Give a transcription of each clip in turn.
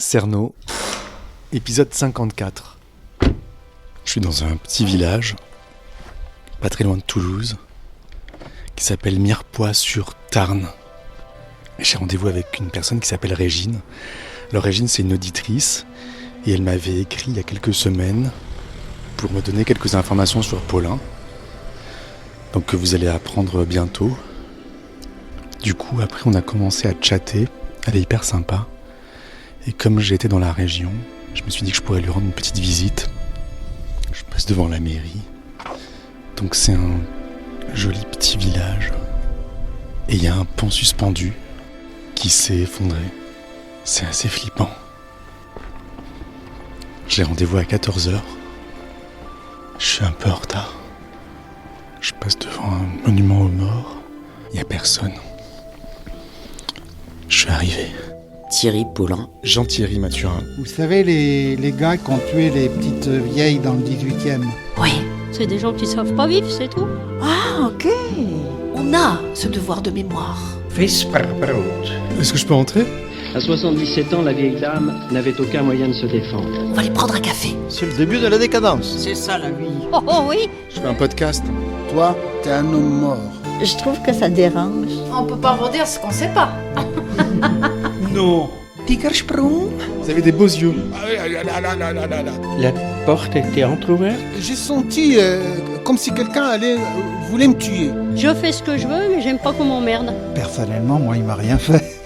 Cerno, épisode 54. Je suis dans un petit village, pas très loin de Toulouse, qui s'appelle Mirepoix-sur-Tarn. J'ai rendez-vous avec une personne qui s'appelle Régine. Alors Régine, c'est une auditrice, et elle m'avait écrit il y a quelques semaines pour me donner quelques informations sur Paulin. Donc que vous allez apprendre bientôt. Du coup, après, on a commencé à chatter. Elle est hyper sympa. Et comme j'étais dans la région, je me suis dit que je pourrais lui rendre une petite visite. Je passe devant la mairie. Donc c'est un joli petit village. Et il y a un pont suspendu qui s'est effondré. C'est assez flippant. J'ai rendez-vous à 14h. Je suis un peu en retard. Je passe devant un monument aux morts. Il n'y a personne. Je suis arrivé. Thierry Paulin. Jean-Thierry Mathurin. Vous savez, les gars qui ont tué les petites vieilles dans le 18e. Oui. C'est des gens qui savent pas vivre, c'est tout. Ah, ok. On a ce devoir de mémoire. Vis per brood. Est-ce que je peux entrer ? À 77 ans, la vieille dame n'avait aucun moyen de se défendre. On va aller prendre un café. C'est le début de la décadence. C'est ça la vie. Oh oui. Je fais un podcast. Toi, t'es un homme mort. Je trouve que ça dérange. On peut pas redire ce qu'on sait pas. Non. Pickersprung. Vous avez des beaux yeux. La porte était entrouverte. J'ai senti comme si quelqu'un voulait me tuer. Je fais ce que je veux, mais j'aime pas qu'on m'emmerde. Personnellement, moi, il m'a rien fait.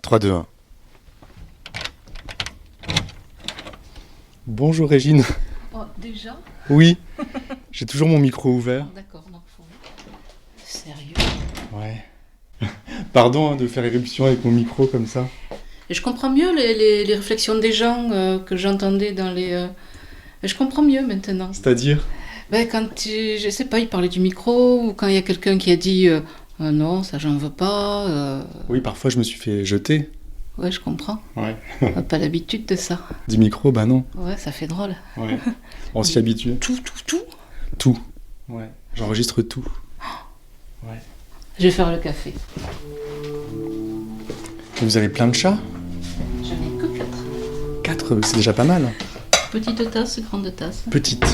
« 3, 2, 1. Bonjour Régine. Oh, déjà ? Oui, j'ai toujours mon micro ouvert. D'accord, donc faut... Sérieux ? Ouais. Pardon de faire éruption avec mon micro comme ça. Et je comprends mieux les réflexions des gens que j'entendais dans les... Je comprends mieux maintenant. C'est-à-dire ? Quand, je sais pas, ils parlaient du micro, ou quand il y a quelqu'un qui a dit non, ça j'en veux pas. Oui, parfois je me suis fait jeter. Ouais, je comprends. Ouais. On n'a pas l'habitude de ça. Du micro, bah non. Ouais, ça fait drôle. Ouais. On s'y habitue. Tout. Tout. Ouais. J'enregistre tout. Ouais. Je vais faire le café. Et vous avez plein de chats ? J'en ai que 4. 4, c'est déjà pas mal. Petite tasse, grande tasse. Petite.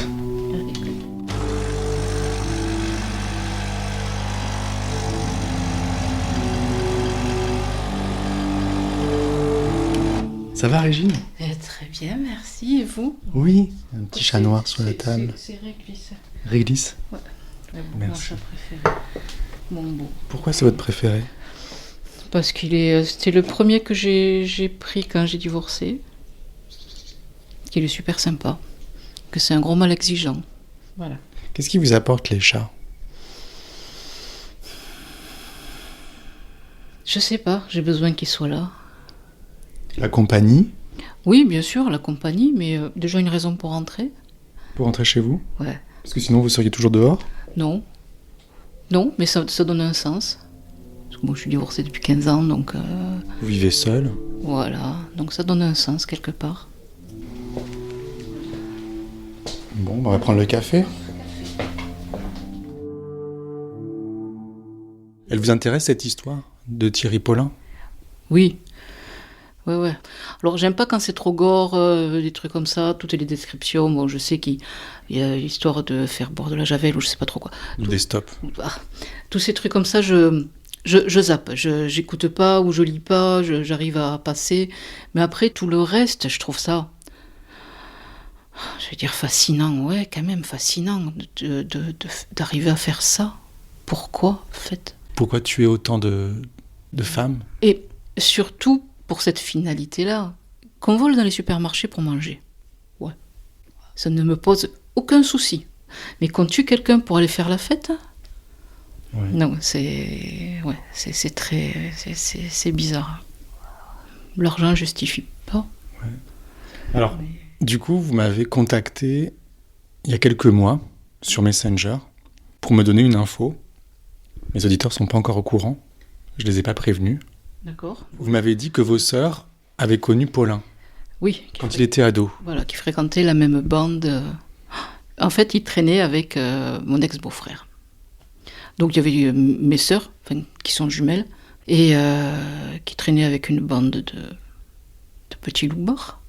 Ça va Régine ? Très bien, merci. Et vous ? Oui. Un petit chat noir sur la table. C'est Réglisse. Réglisse ? Ouais, Merci. mon chat préféré. Mon beau. Pourquoi c'est votre préféré ? Parce c'était le premier que j'ai pris quand j'ai divorcé. Qu'il est super sympa. Que c'est un gros mal exigeant. Voilà. Qu'est-ce qui vous apporte les chats ? Je sais pas, j'ai besoin qu'il soit là. La compagnie ? Oui, bien sûr, la compagnie, mais déjà une raison pour rentrer. Pour rentrer chez vous ? Ouais. Parce que sinon vous seriez toujours dehors ? Non. Non, mais ça donne un sens. Parce que moi, je suis divorcée depuis 15 ans, donc... Vous vivez seul ? Voilà, donc ça donne un sens quelque part. Bon, on va prendre le café. Elle vous intéresse cette histoire de Thierry Paulin ? Oui. Ouais. Alors, j'aime pas quand c'est trop gore, des trucs comme ça, toutes les descriptions. Bon, je sais qu'il y a l'histoire de faire boire de la javel ou je sais pas trop quoi. Ou des stops ? Tous ces trucs comme ça, je zappe. J'écoute pas ou je lis pas, j'arrive à passer. Mais après, tout le reste, je trouve ça... Je vais dire fascinant, ouais, quand même fascinant d'arriver à faire ça. Pourquoi, en fait ? Pourquoi tuer autant de femmes ? Et surtout, pour cette finalité-là, qu'on vole dans les supermarchés pour manger. Ouais. Ça ne me pose aucun souci. Mais qu'on tue quelqu'un pour aller faire la fête ? Ouais. Non, c'est très... C'est bizarre. L'argent justifie pas. Ouais. Alors... Du coup, vous m'avez contacté il y a quelques mois sur Messenger pour me donner une info. Mes auditeurs ne sont pas encore au courant. Je ne les ai pas prévenus. D'accord. Vous m'avez dit que vos sœurs avaient connu Paulin. Oui. Quand il était ado. Voilà, qui fréquentait la même bande. En fait, il traînait avec mon ex-beau-frère. Donc il y avait mes sœurs, qui sont jumelles, et qui traînaient avec une bande de petits loupards.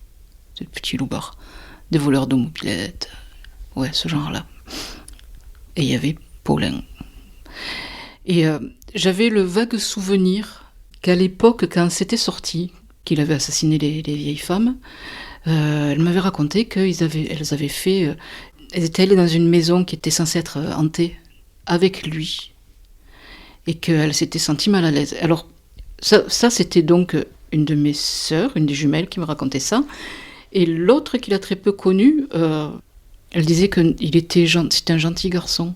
Des voleurs de mobylettes, ouais, ce genre-là. Et il y avait Paulin. Et j'avais le vague souvenir qu'à l'époque, quand c'était sorti, qu'il avait assassiné les vieilles femmes, elle m'avait raconté qu'elles avaient fait... elles étaient allées dans une maison qui était censée être hantée avec lui, et qu'elle s'était sentie mal à l'aise. Alors, ça c'était donc une de mes sœurs, une des jumelles, qui me racontait ça. Et l'autre, qu'il a très peu connu, elle disait que c'était un gentil garçon.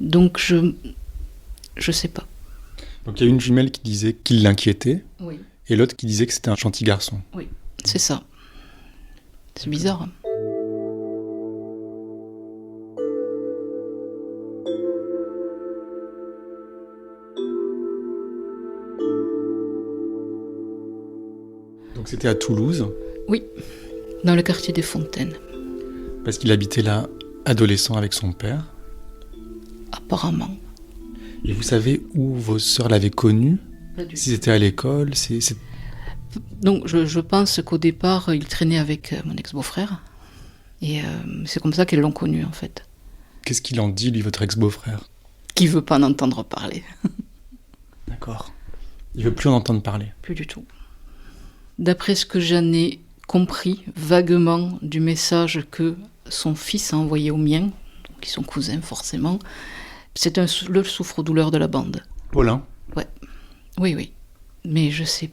Donc, je sais pas. Donc il y a une jumelle qui disait qu'il l'inquiétait, Oui. et l'autre qui disait que c'était un gentil garçon. Oui, c'est ça. C'est bizarre. Hein. Donc c'était à Toulouse, Oui, dans le quartier des Fontaines, parce qu'il habitait là, adolescent, avec son père. apparemment. Et vous savez où vos sœurs l'avaient connu? Si c'était à l'école, Donc je pense qu'au départ, il traînait avec mon ex-beau-frère. Et c'est comme ça qu'elles l'ont connu, en fait. Qu'est-ce qu'il en dit, lui, votre ex-beau-frère? Qui veut pas en entendre parler. D'accord. Il veut plus en entendre parler. Plus du tout. D'après ce que j'en ai compris vaguement du message que son fils a envoyé au mien, qui sont cousins forcément, c'est le souffre-douleur de la bande. Paulin? Ouais. Oui. Mais je sais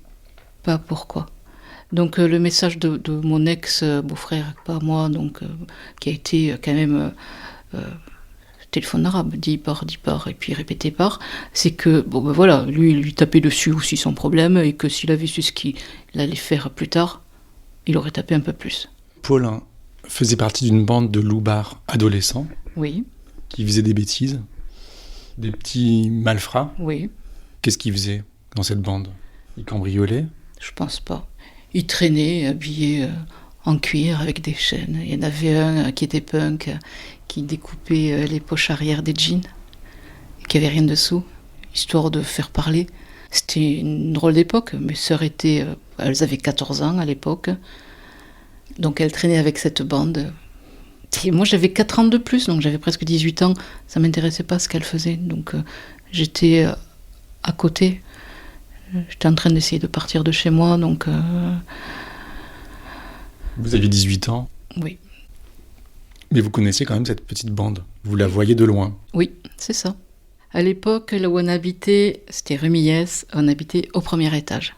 pas pourquoi. Donc le message de mon ex-beau-frère, pas moi, donc qui a été quand même téléphone arabe, dit par, et puis répété par, c'est que, voilà, lui, il lui tapait dessus aussi son problème, et que s'il avait su ce qu'il allait faire plus tard, il aurait tapé un peu plus. Paulin faisait partie d'une bande de loupards adolescents. Oui. Qui faisaient des bêtises, des petits malfrats. Oui. Qu'est-ce qu'il faisait dans cette bande? Il cambriolait? Je pense pas. Il traînait habillé en cuir avec des chaînes. Il y en avait un qui était punk, qui découpait les poches arrière des jeans, qui avait rien dessous, histoire de faire parler. C'était une drôle d'époque. Mes sœurs elles avaient 14 ans à l'époque, donc elles traînaient avec cette bande. Et moi j'avais 4 ans de plus, donc j'avais presque 18 ans. Ça m'intéressait pas ce qu'elles faisaient, donc j'étais à côté. J'étais en train d'essayer de partir de chez moi, donc... Vous aviez 18 ans? Oui. Mais vous connaissiez quand même cette petite bande. Vous la voyez de loin? Oui, c'est ça. À l'époque, là où on habitait, c'était rue Millès, on habitait au premier étage.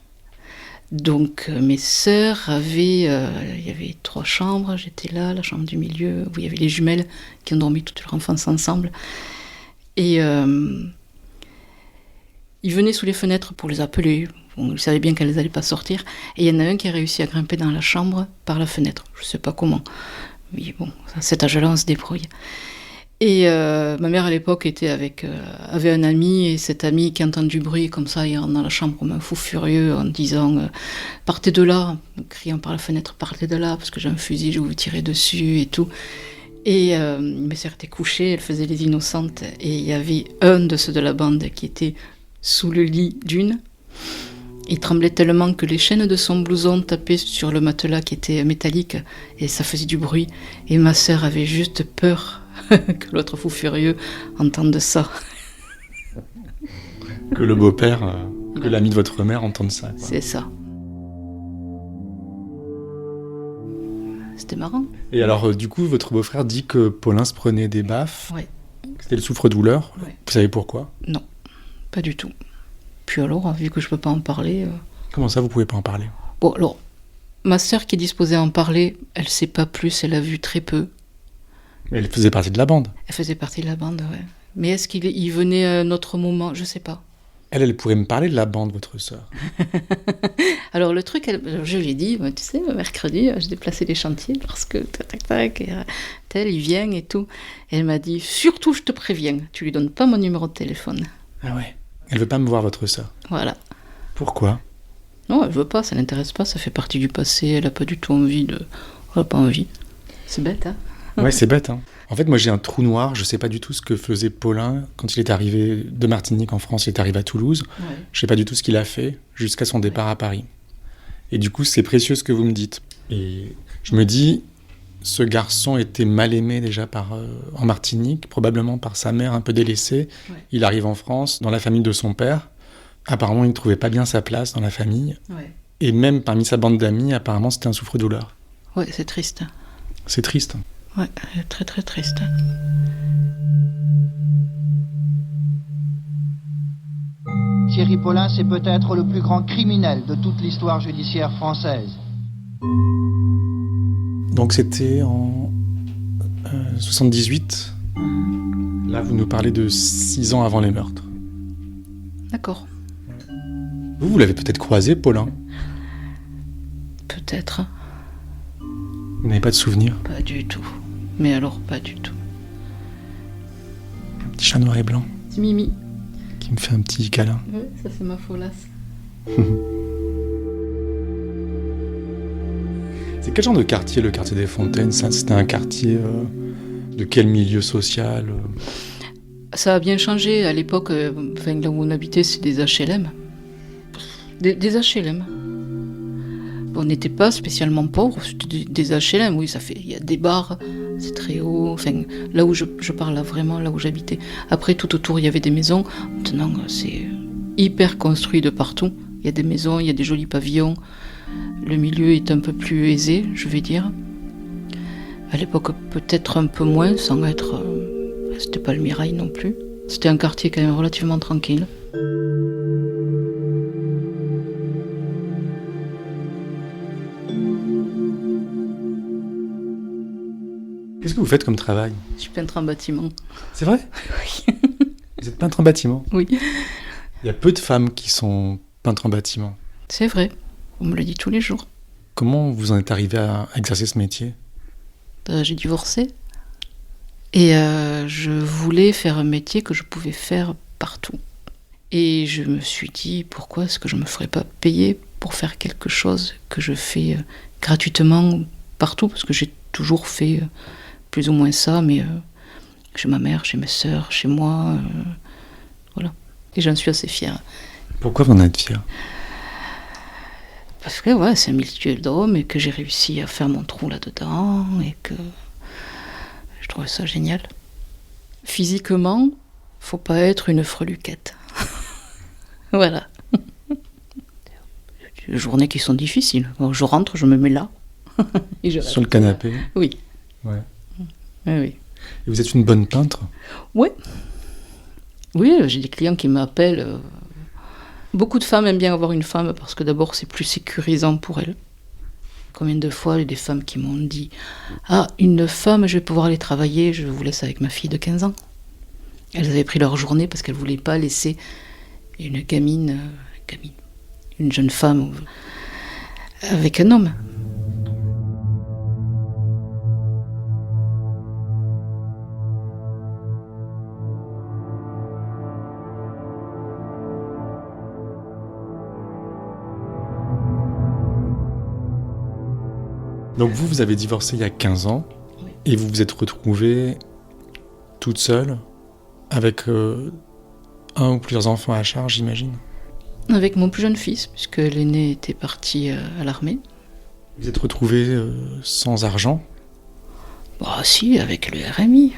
Donc mes sœurs avaient... il y avait 3 chambres, j'étais là, la chambre du milieu, où il y avait les jumelles qui ont dormi toute leur enfance ensemble. Et... ils venaient sous les fenêtres pour les appeler. Ils savaient bien qu'elles n'allaient pas sortir. Et il y en a un qui a réussi à grimper dans la chambre par la fenêtre. Je ne sais pas comment. Mais bon, à cet âge-là, on se débrouille. Et ma mère, à l'époque, avait un ami. Et cet ami qui entend du bruit comme ça, il rentre dans la chambre comme un fou furieux en disant « Partez de là !» en criant par la fenêtre « Partez de là, parce que j'ai un fusil, je vais vous tirer dessus et tout. » Et mes sœurs étaient couchées, elles faisaient les innocentes. Et il y avait un de ceux de la bande qui était sous le lit d'une. Il tremblait tellement que les chaînes de son blouson tapaient sur le matelas qui était métallique et ça faisait du bruit. Et ma sœur avait juste peur que l'autre fou furieux entende ça. Que le beau-père, que l'ami de votre mère entende ça. Quoi. C'est ça. C'était marrant. Et alors, du coup, votre beau-frère dit que Paulin se prenait des baffes. Ouais. C'était le souffre-douleur. Ouais. Vous savez pourquoi? Non. Pas du tout. Puis alors, vu que je peux pas en parler... Comment ça, vous pouvez pas en parler? Bon, alors, ma sœur qui est disposée à en parler, elle sait pas plus, elle a vu très peu. Mais elle faisait partie de la bande. Elle faisait partie de la bande, ouais. Mais est-ce qu'il venait à un autre moment? Je sais pas. Elle pourrait me parler de la bande, votre sœur. Alors le truc, je lui ai dit, tu sais, mercredi, je déplaçais les chantiers parce que tac, et tel, il vient et tout. Et elle m'a dit, surtout, je te préviens, tu lui donnes pas mon numéro de téléphone. Ah ouais. Elle veut pas me voir, votre sœur. Voilà. Pourquoi? Non, elle veut pas, ça l'intéresse pas, ça fait partie du passé, elle a pas du tout envie de... Elle a pas envie. C'est bête, hein? Ouais, c'est bête. Hein. En fait, moi, j'ai un trou noir. Je sais pas du tout ce que faisait Paulin quand il est arrivé de Martinique en France. Il est arrivé à Toulouse. Ouais. Je sais pas du tout ce qu'il a fait jusqu'à son départ à Paris. Et du coup, c'est précieux ce que vous me dites. Et je me dis, ce garçon était mal aimé déjà en Martinique, probablement par sa mère un peu délaissée. Ouais. Il arrive en France, dans la famille de son père. Apparemment, il ne trouvait pas bien sa place dans la famille. Ouais. Et même parmi sa bande d'amis, apparemment, c'était un souffre-douleur. Ouais, c'est triste. C'est triste. Ouais, très très triste. Thierry Paulin, c'est peut-être le plus grand criminel de toute l'histoire judiciaire française. Donc c'était en 78. Là, vous nous parlez de 6 ans avant les meurtres. D'accord. Vous l'avez peut-être croisé, Paulin ? Peut-être. Vous n'avez pas de souvenir ? Pas du tout. Mais alors, pas du tout. Un petit chat noir et blanc. Petit Mimi. Qui me fait un petit câlin. Oui, ça c'est ma folasse. C'est quel genre de quartier, le quartier des Fontaines ? Ça, c'était un quartier de quel milieu social ? Ça a bien changé. À l'époque, là où on habitait, c'est des HLM. Des HLM. On n'était pas spécialement pauvres, c'était des HLM, oui, il y a des bars, c'est très haut, enfin, là où je parle, là, vraiment, là où j'habitais. Après, tout autour, il y avait des maisons. Maintenant, c'est hyper construit de partout. Il y a des maisons, il y a des jolis pavillons. Le milieu est un peu plus aisé, je vais dire. À l'époque, peut-être un peu moins, sans être... c'était pas le Mirail non plus. C'était un quartier quand même relativement tranquille. Qu'est-ce que vous faites comme travail ? Je suis peintre en bâtiment. C'est vrai ? Oui. Vous êtes peintre en bâtiment ? Oui. Il y a peu de femmes qui sont peintres en bâtiment. C'est vrai. On me le dit tous les jours. Comment vous en êtes arrivé à exercer ce métier ? J'ai divorcé. Et je voulais faire un métier que je pouvais faire partout. Et je me suis dit, pourquoi est-ce que je ne me ferais pas payer pour faire quelque chose que je fais gratuitement partout ? Parce que j'ai toujours fait plus ou moins ça, mais chez ma mère, chez mes sœurs, chez moi, voilà. Et j'en suis assez fière. Pourquoi vous en êtes fière ? Parce que ouais, c'est un milieu d'hommes et que j'ai réussi à faire mon trou là-dedans et que je trouve ça génial. Physiquement, faut pas être une freluquette. Voilà. Des journées qui sont difficiles. Quand je rentre, je me mets là. Et je sur le canapé ? Oui. Ouais. Oui. Et vous êtes une bonne peintre ? Oui. Oui, j'ai des clients qui m'appellent. Beaucoup de femmes aiment bien avoir une femme parce que d'abord c'est plus sécurisant pour elles. Combien de fois il y a des femmes qui m'ont dit « Ah, une femme, je vais pouvoir aller travailler, je vous laisse avec ma fille de 15 ans. » Elles avaient pris leur journée parce qu'elles ne voulaient pas laisser une gamine, une jeune femme avec un homme. Donc vous avez divorcé il y a 15 ans, oui. Et vous vous êtes retrouvée toute seule, avec un ou plusieurs enfants à charge, j'imagine ? Avec mon plus jeune fils, puisque l'aîné était parti à l'armée. Vous êtes retrouvée sans argent ? Bah si, avec le RMI.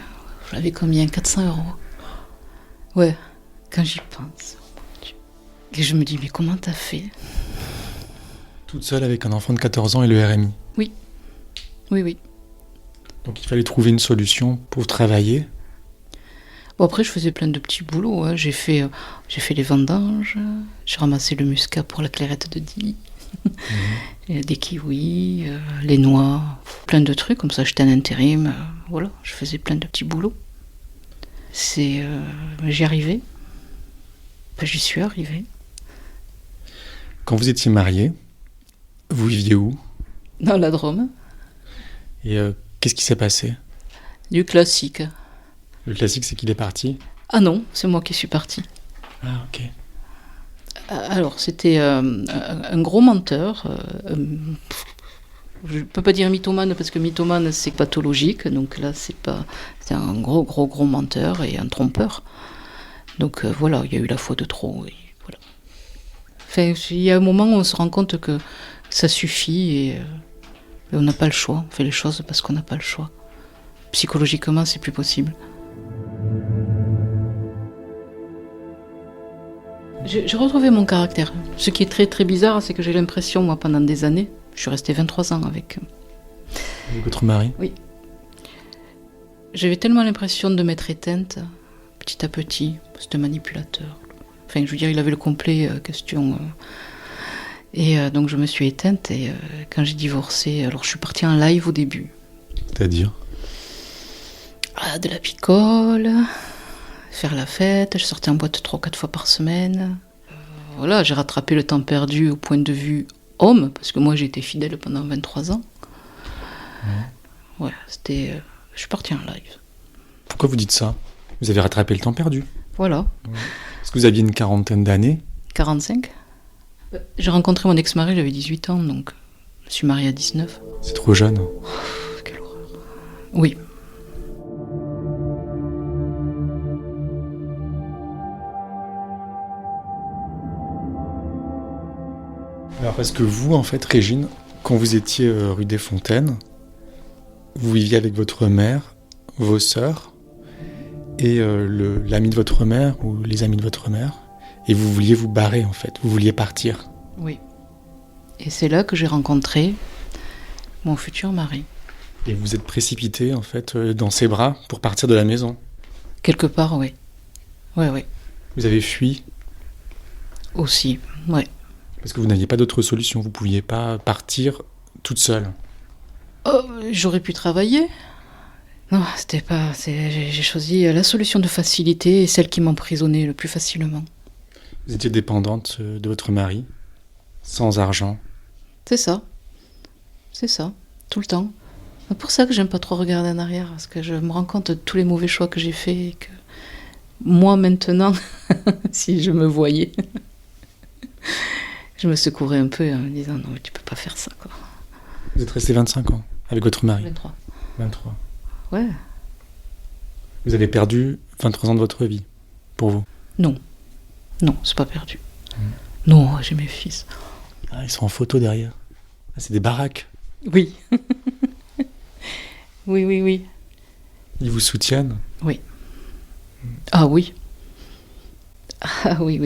J'avais combien ? 400 €. Ouais, quand j'y pense. Et je me dis, mais comment t'as fait ? Toute seule avec un enfant de 14 ans et le RMI ? Oui. Oui. Donc il fallait trouver une solution pour travailler. Bon, après, je faisais plein de petits boulots. Hein. J'ai fait les vendanges, j'ai ramassé le muscat pour la clairette de Die, des kiwis, les noix, plein de trucs. Comme ça, j'étais en intérim. Voilà, je faisais plein de petits boulots. J'y arrivais. Enfin, j'y suis arrivée. Quand vous étiez mariée, vous viviez où ? Dans la Drôme. Et qu'est-ce qui s'est passé ? Du classique. Le classique, c'est qu'il est parti ? Ah non, c'est moi qui suis partie. Ah, ok. Alors, c'était un gros menteur. Je peux pas dire mythomane parce que mythomane c'est pathologique, donc là c'est un gros menteur et un trompeur. Donc voilà, il y a eu la fois de trop. Et voilà. Enfin, il y a un moment où on se rend compte que ça suffit et on n'a pas le choix. On fait les choses parce qu'on n'a pas le choix. Psychologiquement, c'est plus possible. J'ai retrouvé mon caractère. Ce qui est très très bizarre, c'est que j'ai l'impression, moi, pendant des années, je suis restée 23 ans avec votre mari. Oui. J'avais tellement l'impression de m'être éteinte, petit à petit. C'était manipulateur. Enfin, je veux dire, il avait le complet question. Et donc, je me suis éteinte. Et quand j'ai divorcé, alors je suis partie en live au début. C'est-à-dire ? De la picole, faire la fête. Je sortais en boîte 3 ou 4 fois par semaine. Voilà, j'ai rattrapé le temps perdu au point de vue homme, parce que moi, j'ai été fidèle pendant 23 ans. Ouais, c'était... je suis partie en live. Pourquoi vous dites ça ? Vous avez rattrapé le temps perdu. Voilà. Est-ce que vous aviez une quarantaine d'années ? 45. J'ai rencontré mon ex-mari, j'avais 18 ans, donc je me suis mariée à 19. C'est trop jeune. Quelle horreur. Oui. Alors parce que vous, en fait, Régine, quand vous étiez rue des Fontaines, vous viviez avec votre mère, vos sœurs, et l'ami de votre mère, ou les amis de votre mère, et vous vouliez vous barrer, en fait, vous vouliez partir. Oui. Et c'est là que j'ai rencontré mon futur mari. Et vous êtes précipité, en fait, dans ses bras pour partir de la maison. Quelque part, oui. Oui. Vous avez fui. Aussi, oui. Parce que vous n'aviez pas d'autre solution, vous ne pouviez pas partir toute seule. Oh, j'aurais pu travailler. Non, c'était pas... J'ai choisi la solution de facilité et celle qui m'emprisonnait le plus facilement. Vous étiez dépendante de votre mari, sans argent. C'est ça, tout le temps. C'est pour ça que j'aime pas trop regarder en arrière, parce que je me rends compte de tous les mauvais choix que j'ai faits et que moi maintenant, si je me voyais, je me secourais un peu en me disant non mais tu peux pas faire ça quoi. Vous êtes resté 25 ans avec votre mari. 23. Ouais. Vous avez perdu 23 ans de votre vie, pour vous. Non, c'est pas perdu. Non, j'ai mes fils. Ah, ils sont en photo derrière. Ah, c'est des baraques. Oui. Oui. Ils vous soutiennent ? Oui. Ah oui. Ah oui.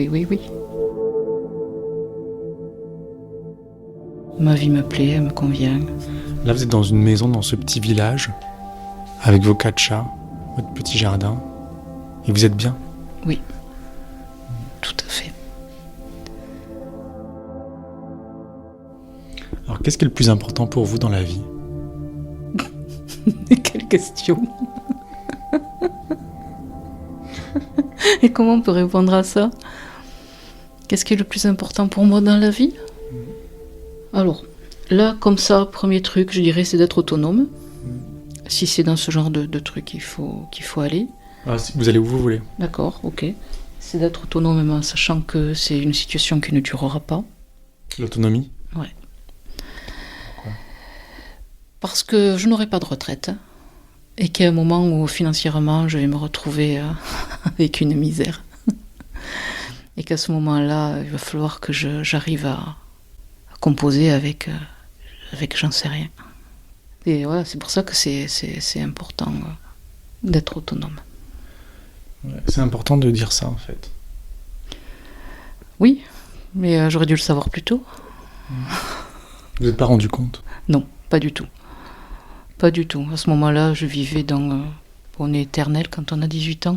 Ma vie me plaît, elle me convient. Là, vous êtes dans une maison, dans ce petit village, avec vos 4 chats, votre petit jardin, et vous êtes bien ? Oui. Tout à fait. Alors, qu'est-ce qui est le plus important pour vous dans la vie ? Quelle question. Et comment on peut répondre à ça ? Qu'est-ce qui est le plus important pour moi dans la vie ? Alors, là, comme ça, premier truc, je dirais, c'est d'être autonome. Si c'est dans ce genre de truc qu'il faut aller. Ah, vous allez où vous voulez. D'accord, ok. C'est d'être autonome, même en sachant que c'est une situation qui ne durera pas. L'autonomie ? Ouais. Parce que je n'aurai pas de retraite et qu'il y a un moment où financièrement je vais me retrouver avec une misère et qu'à ce moment-là il va falloir que j'arrive à composer avec j'en sais rien. Et voilà, c'est pour ça que c'est important d'être autonome. Ouais, c'est important de dire ça en fait. Oui, mais j'aurais dû le savoir plus tôt. Vous n'êtes pas rendu compte ? Non, pas du tout. Pas du tout. À ce moment-là, je vivais dans... on est éternel quand on a 18 ans.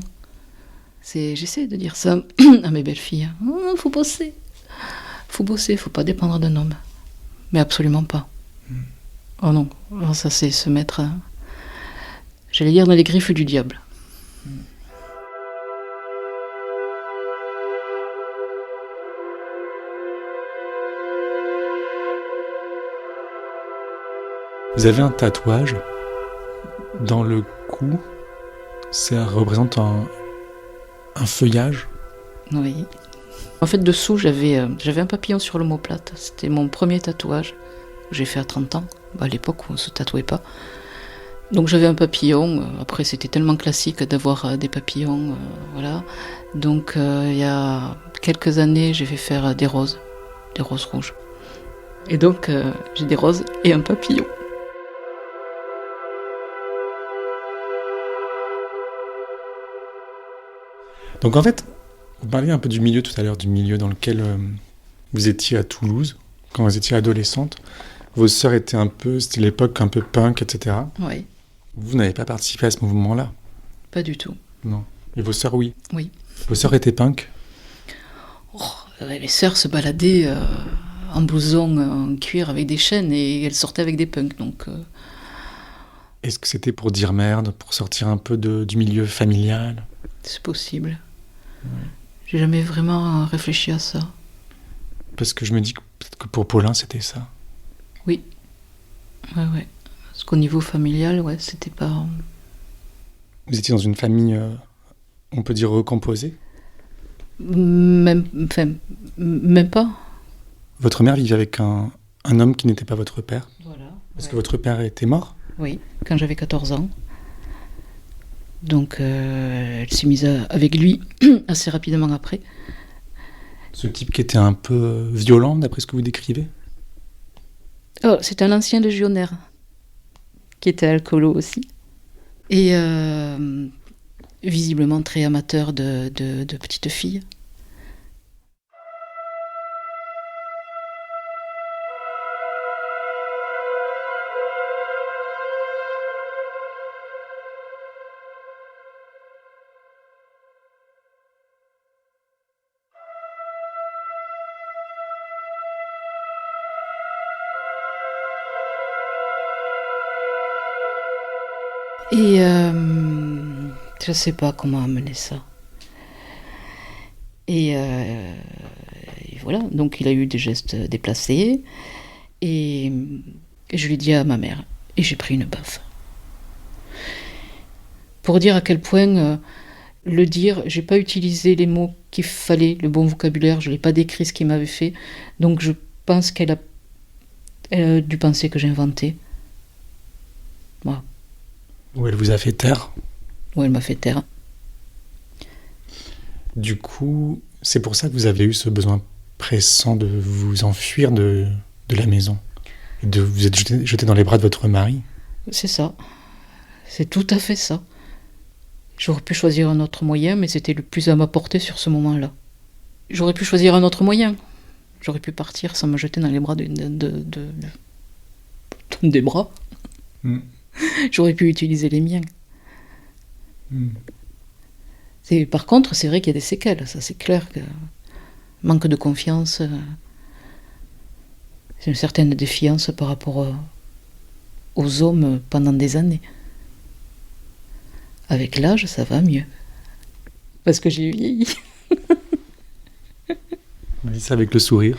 J'essaie de dire ça à mes belles-filles. Faut bosser. Faut pas dépendre d'un homme. Mais absolument pas. Oh non. Alors ça, c'est se mettre... j'allais dire dans les griffes du diable. Vous avez un tatouage dans le cou, ça représente un feuillage. Oui. En fait, dessous, j'avais un papillon sur l'omoplate. C'était mon premier tatouage. J'ai fait à 30 ans, à l'époque où on ne se tatouait pas. Donc j'avais un papillon, après c'était tellement classique d'avoir des papillons, voilà. Donc il y a quelques années j'ai fait faire des roses rouges. Et donc j'ai des roses et un papillon. Donc en fait, vous parliez un peu du milieu tout à l'heure, du milieu dans lequel vous étiez à Toulouse, quand vous étiez adolescente. Vos sœurs étaient c'était l'époque un peu punk, etc. Oui. Vous n'avez pas participé à ce mouvement-là? Pas du tout. Non. Et vos sœurs, oui? Oui. Vos sœurs étaient punk? Les sœurs se baladaient en blouson en cuir avec des chaînes et elles sortaient avec des punks. Donc, Est-ce que c'était pour dire merde, pour sortir un peu du milieu familial? c'est possible. Ouais. J'ai jamais vraiment réfléchi à ça. Parce que je me dis que peut-être que pour Paulin, c'était ça. Oui. Ouais. Parce qu'au niveau familial, ouais, c'était pas... Vous étiez dans une famille, on peut dire, recomposée? Même pas. Votre mère vivait avec un homme qui n'était pas votre père? Voilà. Parce que votre père était mort? Oui, quand j'avais 14 ans. Donc elle s'est mise avec lui assez rapidement après. Ce type qui était un peu violent, d'après ce que vous décrivez? Oh, c'est un ancien légionnaire qui était alcoolo aussi. Et visiblement très amateur de petites filles. Et je ne sais pas comment amener ça. Et voilà, donc il a eu des gestes déplacés. Et je lui ai dit à ma mère. Et j'ai pris une baffe. Pour dire à quel point le dire, j'ai pas utilisé les mots qu'il fallait, le bon vocabulaire, je l'ai pas décrit ce qu'il m'avait fait. Donc je pense qu'elle a dû penser que j'inventais. Voilà. Ou elle vous a fait taire? Ou elle m'a fait taire. Du coup, c'est pour ça que vous avez eu ce besoin pressant de vous enfuir de la maison. Et de vous être jeté dans les bras de votre mari. C'est ça. C'est tout à fait ça. J'aurais pu choisir un autre moyen, mais c'était le plus à ma portée sur ce moment-là. J'aurais pu choisir un autre moyen. J'aurais pu partir sans me jeter dans les bras des bras. Mm. J'aurais pu utiliser les miens. Mm. Par contre, c'est vrai qu'il y a des séquelles, ça c'est clair. Que manque de confiance, c'est une certaine défiance par rapport aux hommes pendant des années. Avec l'âge, ça va mieux. Parce que j'ai vieilli. On dit ça avec le sourire.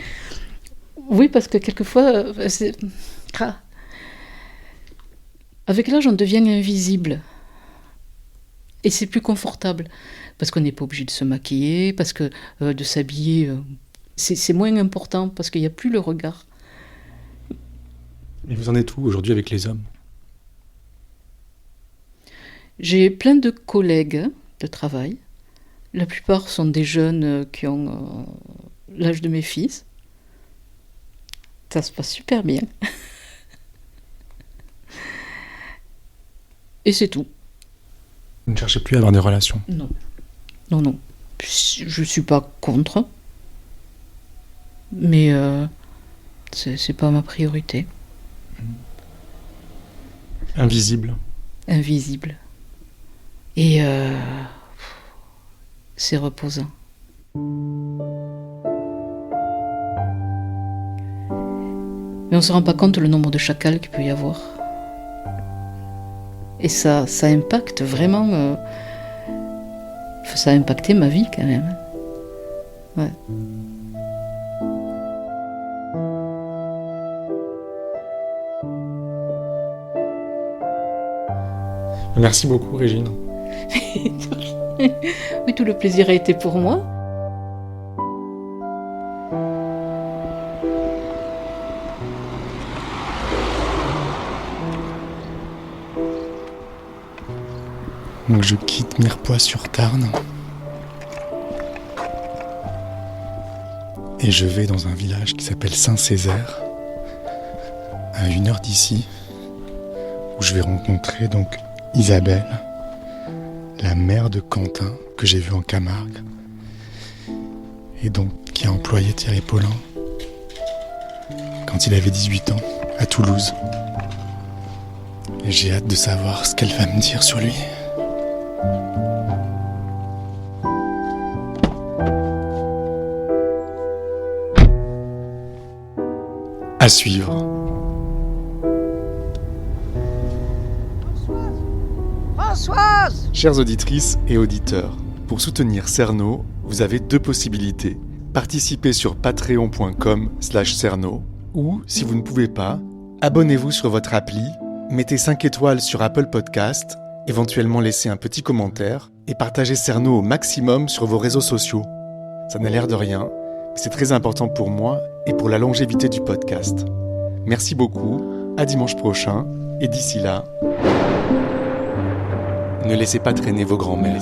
Oui, parce que quelquefois, avec l'âge, on devient invisible. Et c'est plus confortable. Parce qu'on n'est pas obligé de se maquiller, parce que de s'habiller, c'est moins important, parce qu'il n'y a plus le regard. Et vous en êtes où aujourd'hui avec les hommes? J'ai plein de collègues de travail. La plupart sont des jeunes qui ont l'âge de mes fils. Ça se passe super bien. Et c'est tout. Vous ne cherchez plus à avoir des relations? Non. Non. Je ne suis pas contre. Mais c'est pas ma priorité. Invisible. Et c'est reposant. Mais on ne se rend pas compte le nombre de chacals qu'il peut y avoir. Et ça impacte vraiment... ça a impacté ma vie quand même. Ouais. Merci beaucoup, Régine. Oui, tout le plaisir a été pour moi. Donc je quitte Mirepoix-sur-Tarn et je vais dans un village qui s'appelle Saint-Césaire, à 1 heure d'ici, où je vais rencontrer donc Isabelle, la mère de Quentin, que j'ai vu en Camargue, et donc qui a employé Thierry Paulin quand il avait 18 ans, à Toulouse. Et j'ai hâte de savoir ce qu'elle va me dire sur lui. À suivre. Françoise! Chères auditrices et auditeurs, pour soutenir Cerno, vous avez 2 possibilités. Participez sur patreon.com/Cerno ou, si vous ne pouvez pas, abonnez-vous sur votre appli, mettez 5 étoiles sur Apple Podcast, éventuellement laissez un petit commentaire et partagez Cerno au maximum sur vos réseaux sociaux. Ça n'a l'air de rien, mais c'est très important pour moi et pour la longévité du podcast. Merci beaucoup, à dimanche prochain, et d'ici là, ne laissez pas traîner vos grands-mères.